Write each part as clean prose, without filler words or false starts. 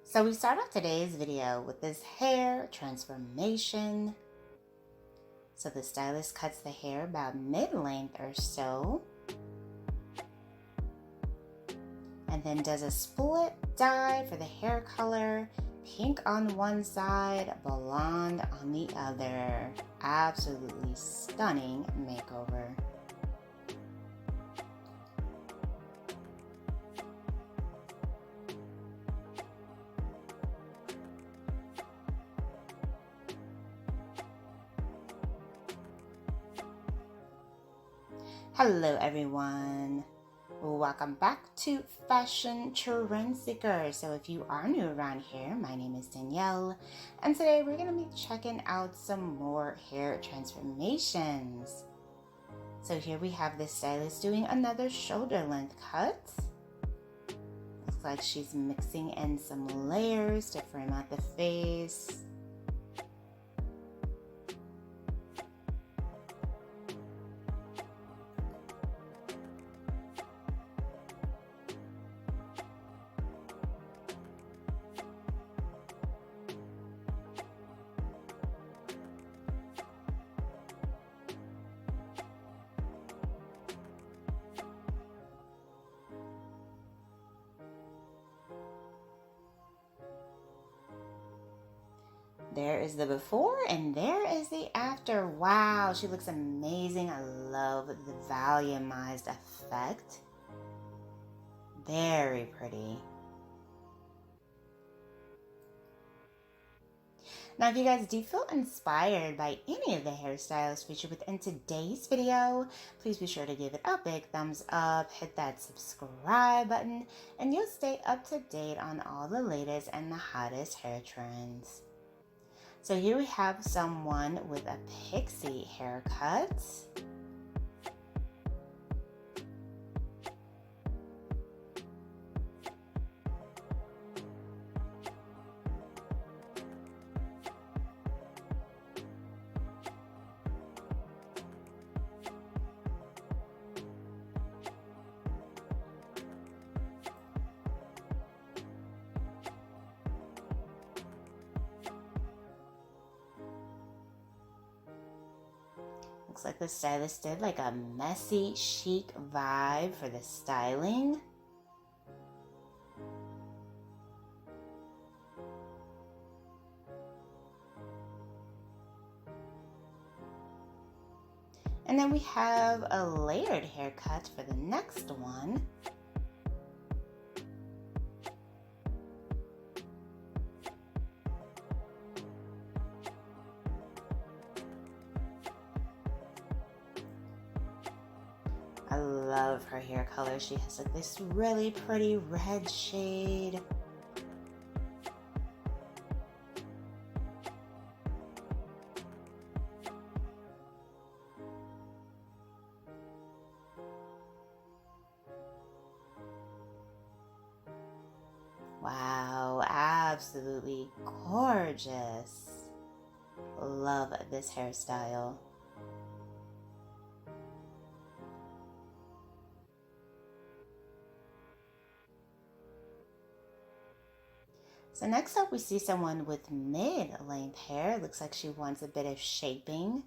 So we start off today's video with this hair transformation. So the stylist cuts the hair about mid-length or so, and then does a split dye for the hair color, pink on one side, blonde on the other. Absolutely stunning makeover. Hello everyone, welcome back to Fashion Trend Seeker. So if you are new around here, my name is Danielle, and today we're going to be checking out some more hair transformations. So here we have this stylist doing another shoulder length cut. Looks like she's mixing in some layers to frame out the face. There is the before and there is the after. Wow, she looks amazing. I love the volumized effect. Very pretty. Now, if you guys do feel inspired by any of the hairstyles featured within today's video, please be sure to give it a big thumbs up, hit that subscribe button, and you'll stay up to date on all the latest and the hottest hair trends. So here we have someone with a pixie haircut. Looks like the stylist did like a messy, chic vibe for the styling. And then we have a layered haircut for the next one. I love her hair color. She has like this really pretty red shade. Wow, absolutely gorgeous. Love this hairstyle. So next up we see someone with mid-length hair. Looks like she wants a bit of shaping.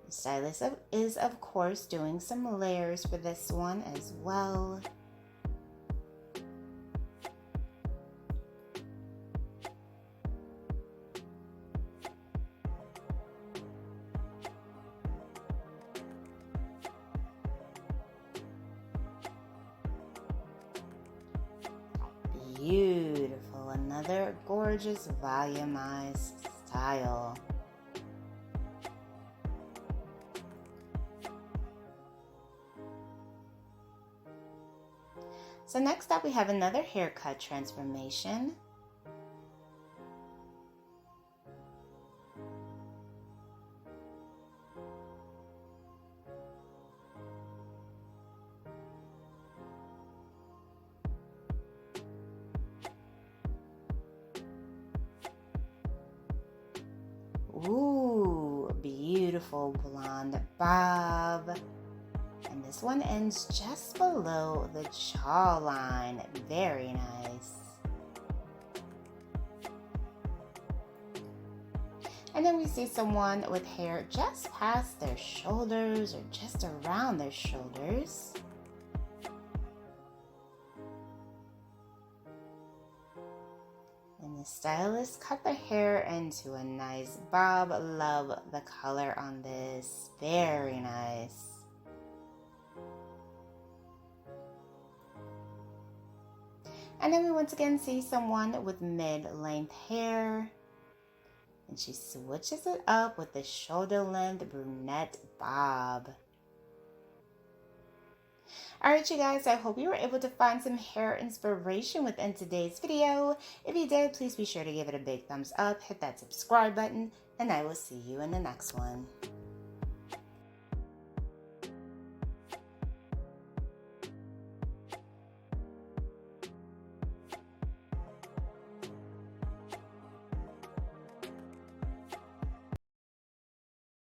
The stylist is of course doing some layers for this one as well. Beautiful, another gorgeous volumized style. So next up we have another haircut transformation. Ooh, beautiful blonde bob. And the this one ends just below the jawline. Very nice. And then we see someone with hair just past their shoulders or just around their shoulders. And the stylist cut the hair into a nice bob. Love the color on this. Very nice. And then we once again see someone with mid-length hair. And she switches it up with the shoulder-length brunette bob. Alright you guys, I hope you were able to find some hair inspiration within today's video. If you did, please be sure to give it a big thumbs up, hit that subscribe button, and I will see you in the next one.